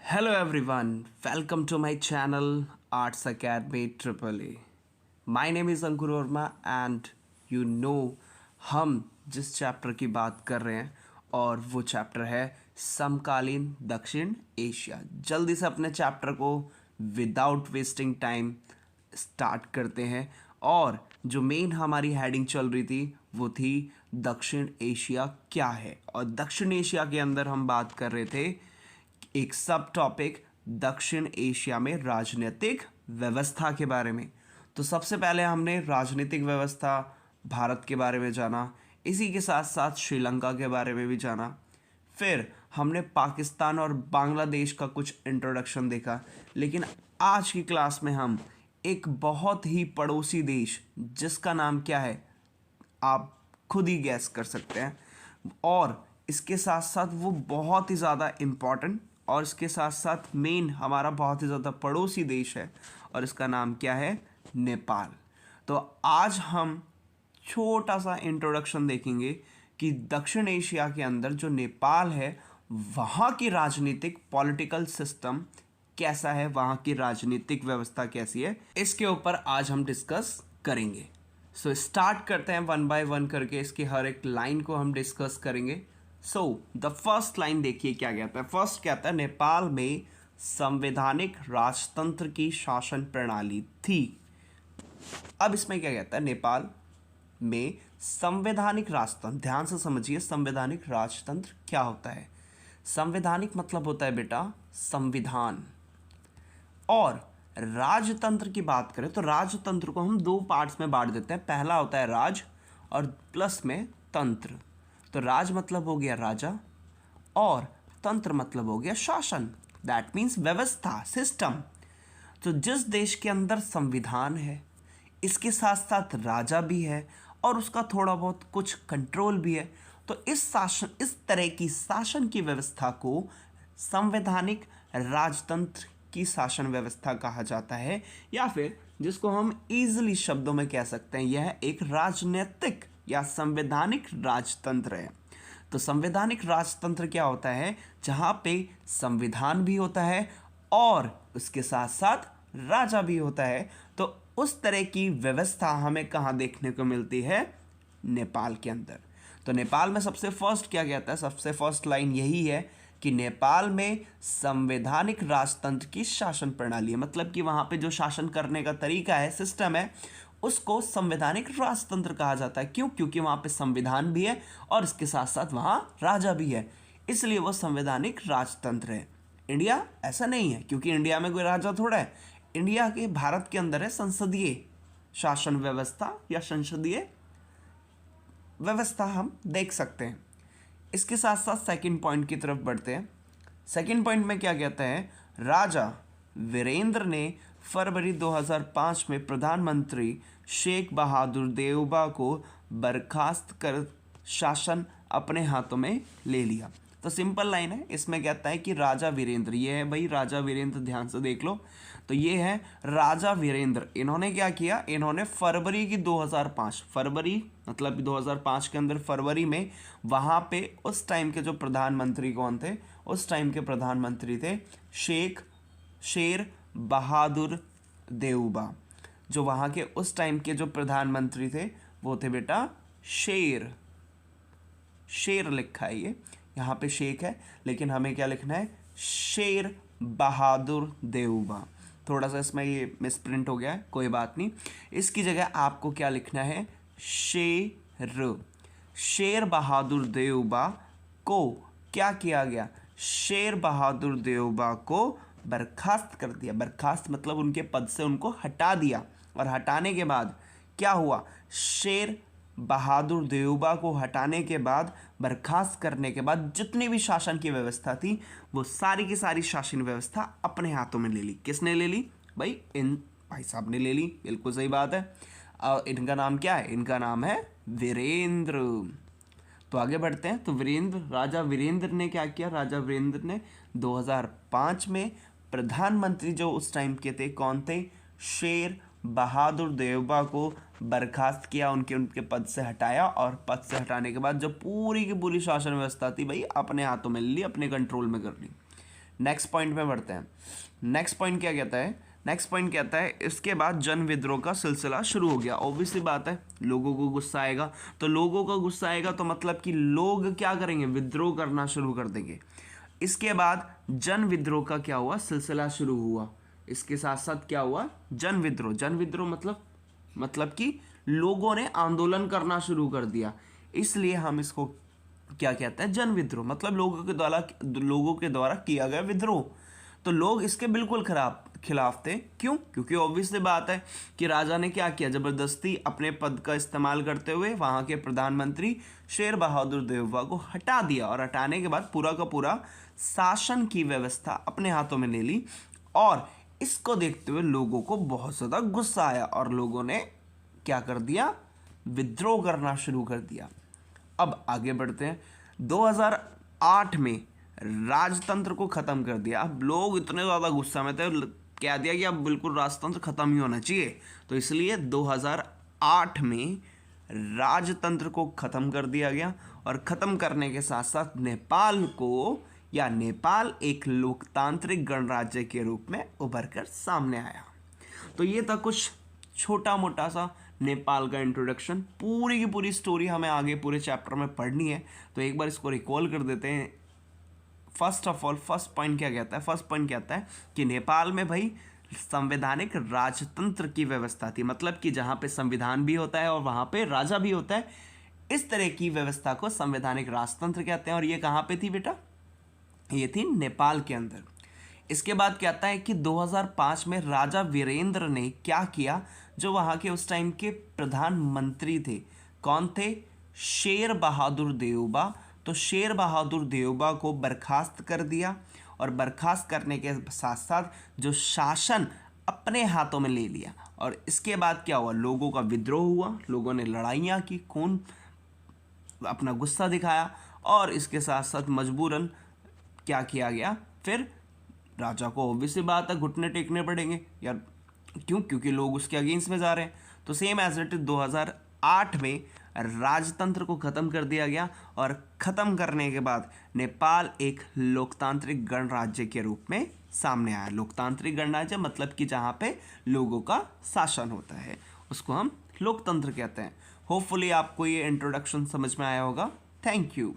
Hello everyone, welcome to my channel Arts Academy Triple A. My name is Ankur Verma and you know हम जिस chapter की बात कर रहे हैं और वो चैप्टर है समकालीन दक्षिण एशिया। जल्दी से अपने चैप्टर को विदाउट वेस्टिंग टाइम स्टार्ट करते हैं और जो मेन हमारी हेडिंग चल रही थी वो थी दक्षिण एशिया क्या है। और दक्षिण एशिया के अंदर हम बात कर रहे थे एक सब टॉपिक दक्षिण एशिया में राजनीतिक व्यवस्था के बारे में। तो सबसे पहले हमने राजनीतिक व्यवस्था भारत के बारे में जाना, इसी के साथ साथ श्रीलंका के बारे में भी जाना। फिर हमने पाकिस्तान और बांग्लादेश का कुछ इंट्रोडक्शन देखा। लेकिन आज की क्लास में हम एक बहुत ही पड़ोसी देश जिसका नाम क्या है आप खुद ही गैस कर सकते हैं, और इसके साथ साथ वो बहुत ही ज़्यादा इम्पॉर्टेंट और इसके साथ साथ मेन हमारा बहुत ही ज़्यादा पड़ोसी देश है और इसका नाम क्या है नेपाल। तो आज हम छोटा सा इंट्रोडक्शन देखेंगे कि दक्षिण एशिया के अंदर जो नेपाल है वहाँ की राजनीतिक पॉलिटिकल सिस्टम कैसा है, वहाँ की राजनीतिक व्यवस्था कैसी है, इसके ऊपर आज हम डिस्कस करेंगे। सो स्टार्ट करते हैं वन बाय वन करके, इसकी हर एक लाइन को हम डिस्कस करेंगे। सो द फर्स्ट लाइन देखिए क्या कहता है। फर्स्ट कहता है नेपाल में संवैधानिक राजतंत्र की शासन प्रणाली थी। अब इसमें क्या कहता है, नेपाल में संवैधानिक राजतंत्र, ध्यान से समझिए संवैधानिक राजतंत्र क्या होता है। संवैधानिक मतलब होता है बेटा संविधान, और राजतंत्र की बात करें तो राजतंत्र को हम दो पार्ट्स में बांट देते हैं। पहला होता है राज और प्लस में तंत्र। तो राज मतलब हो गया राजा और तंत्र मतलब हो गया शासन, दैट मीन्स व्यवस्था, सिस्टम। तो जिस देश के अंदर संविधान है इसके साथ साथ राजा भी है और उसका थोड़ा बहुत कुछ कंट्रोल भी है, तो इस तरह की शासन की व्यवस्था को संवैधानिक राजतंत्र की शासन व्यवस्था कहा जाता है, या फिर जिसको हम इजीली शब्दों में कह सकते हैं यह एक राजनीतिक या संवैधानिक राजतंत्र है। तो संवैधानिक राजतंत्र क्या होता है, जहाँ पे संविधान भी होता है और उसके साथ साथ राजा भी होता है। तो उस तरह की व्यवस्था हमें कहाँ देखने को मिलती है, नेपाल के अंदर। तो नेपाल में सबसे फर्स्ट क्या कहता है, सबसे फर्स्ट लाइन यही है कि नेपाल में संवैधानिक राजतंत्र की शासन प्रणाली है। मतलब कि वहाँ पे जो शासन करने का तरीका है, सिस्टम है, उसको संवैधानिक राजतंत्र कहा जाता है। क्यों? क्योंकि वहाँ पे संविधान भी है और इसके साथ साथ वहाँ राजा भी है, इसलिए वो संवैधानिक राजतंत्र है। इंडिया ऐसा नहीं है, क्योंकि इंडिया में कोई राजा थोड़ा है। इंडिया के भारत के अंदर है संसदीय शासन व्यवस्था या संसदीय व्यवस्था, हम देख सकते हैं। इसके साथ साथ सेकंड पॉइंट की तरफ बढ़ते हैं। सेकंड पॉइंट में क्या कहते हैं, राजा वीरेंद्र ने फरवरी 2005 में प्रधानमंत्री शेख बहादुर देउबा को बर्खास्त कर शासन अपने हाथों में ले लिया। तो सिंपल लाइन है, इसमें कहता है कि राजा वीरेंद्र, ये है भाई राजा वीरेंद्र, ध्यान से देख लो। तो ये है राजा वीरेंद्र, इन्होंने क्या किया, इन्होंने फरवरी की 2005, फरवरी मतलब 2005 के अंदर फरवरी में वहाँ पे उस टाइम के जो प्रधानमंत्री कौन थे, उस टाइम के प्रधानमंत्री थे शेर बहादुर देउबा। जो वहाँ के उस टाइम के जो प्रधानमंत्री थे वो थे बेटा शेर लिखा है, ये यहाँ पे शेख है लेकिन हमें क्या लिखना है, शेर बहादुर देउबा। थोड़ा सा इसमें ये मिसप्रिंट हो गया है, कोई बात नहीं। इसकी जगह आपको क्या लिखना है, शेर बहादुर देउबा को क्या किया गया, शेर बहादुर देउबा को बर्खास्त कर दिया। बर्खास्त मतलब उनके पद से उनको हटा दिया, और हटाने के बाद क्या हुआ, शेर बहादुर देउबा को हटाने के बाद, बर्खास्त करने के बाद जितनी भी शासन की व्यवस्था थी वो सारी की सारी शासन व्यवस्था अपने हाथों में ले ली। किसने ले ली भाई, इन भाई साहब ने ले ली, बिल्कुल सही बात है। और इनका नाम क्या है, इनका नाम है वीरेंद्र। तो आगे बढ़ते हैं। तो राजा वीरेंद्र ने क्या किया, राजा वीरेंद्र ने 2005 में प्रधानमंत्री जो उस टाइम के थे कौन थे, शेर बहादुर देउबा को बर्खास्त किया, उनके पद से हटाया, और पद से हटाने के बाद जो पूरी की पूरी शासन व्यवस्था थी भाई अपने हाथों में ले ली, अपने कंट्रोल में कर ली। नेक्स्ट पॉइंट में बढ़ते हैं। नेक्स्ट पॉइंट क्या कहता है? नेक्स्ट पॉइंट कहता है इसके बाद जन विद्रोह का सिलसिला शुरू हो गया। ऑब्वियसली बात है, लोगों को गुस्सा आएगा, तो लोगों का गुस्सा आएगा तो मतलब कि लोग क्या करेंगे? विद्रोह करना शुरू कर देंगे। इसके बाद जन विद्रोह का क्या हुआ? सिलसिला शुरू हुआ। इसके साथ साथ क्या हुआ? जन विद्रोह। जन विद्रोह मतलब कि लोगों ने आंदोलन करना शुरू कर दिया, इसलिए हम इसको क्या कहते हैं? जन विद्रोह। मतलब लोगों के द्वारा किया गया विद्रोह। तो लोग इसके बिल्कुल खिलाफ थे। क्यों? क्योंकि ऑब्वियसली बात है कि राजा ने क्या किया? जबरदस्ती अपने पद का इस्तेमाल करते हुए वहाँ के प्रधानमंत्री शेर बहादुर देववा को हटा दिया, और हटाने के बाद पूरा का पूरा शासन की व्यवस्था अपने हाथों में ले ली। और इसको देखते हुए लोगों को बहुत ज़्यादा गुस्सा आया और लोगों ने क्या कर दिया? विद्रोह करना शुरू कर दिया। अब आगे बढ़ते हैं। 2008 में राजतंत्र को ख़त्म कर दिया। अब लोग इतने ज़्यादा गुस्सा में थे, कह दिया कि अब बिल्कुल राजतंत्र ख़त्म ही होना चाहिए। तो इसलिए 2008 में राजतंत्र को ख़त्म कर दिया गया, और ख़त्म करने के साथ साथ नेपाल एक लोकतांत्रिक गणराज्य के रूप में उभर कर सामने आया। तो ये था कुछ छोटा मोटा सा नेपाल का इंट्रोडक्शन। पूरी की पूरी स्टोरी हमें आगे पूरे चैप्टर में पढ़नी है, तो एक बार इसको रिकॉल कर देते हैं। First of all, first point क्या कहता है? फर्स्ट पॉइंट कहता है कि नेपाल में भाई संवैधानिक राजतंत्र की व्यवस्था थी। मतलब कि जहाँ पे संविधान भी होता है और वहाँ पे राजा भी होता है, इस तरह की व्यवस्था को संवैधानिक राजतंत्र कहते हैं। और ये कहाँ पे थी बेटा? ये थी नेपाल के अंदर। इसके बाद क्या आता है कि 2005 में राजा वीरेंद्र ने क्या किया? जो वहाँ के उस टाइम के प्रधानमंत्री थे, कौन थे? शेर बहादुर देवबा। तो शेर बहादुर देवबा को बर्खास्त कर दिया, और बर्खास्त करने के साथ साथ जो शासन अपने हाथों में ले लिया। और इसके बाद क्या हुआ? लोगों का विद्रोह हुआ, लोगों ने लड़ाइयाँ की, खून, अपना गुस्सा दिखाया, और इसके साथ साथ मजबूरन क्या किया गया? फिर राजा को ऑब्वियसली बात है घुटने टेकने पड़ेंगे यार। क्यों? क्योंकि लोग उसके अगेंस्ट में जा रहे हैं। तो सेम एज इट 2008 में राजतंत्र को ख़त्म कर दिया गया, और ख़त्म करने के बाद नेपाल एक लोकतांत्रिक गणराज्य के रूप में सामने आया। लोकतांत्रिक गणराज्य मतलब कि जहाँ पे लोगों का शासन होता है, उसको हम लोकतंत्र कहते हैं। होपफुली आपको ये इंट्रोडक्शन समझ में आया होगा। Thank you.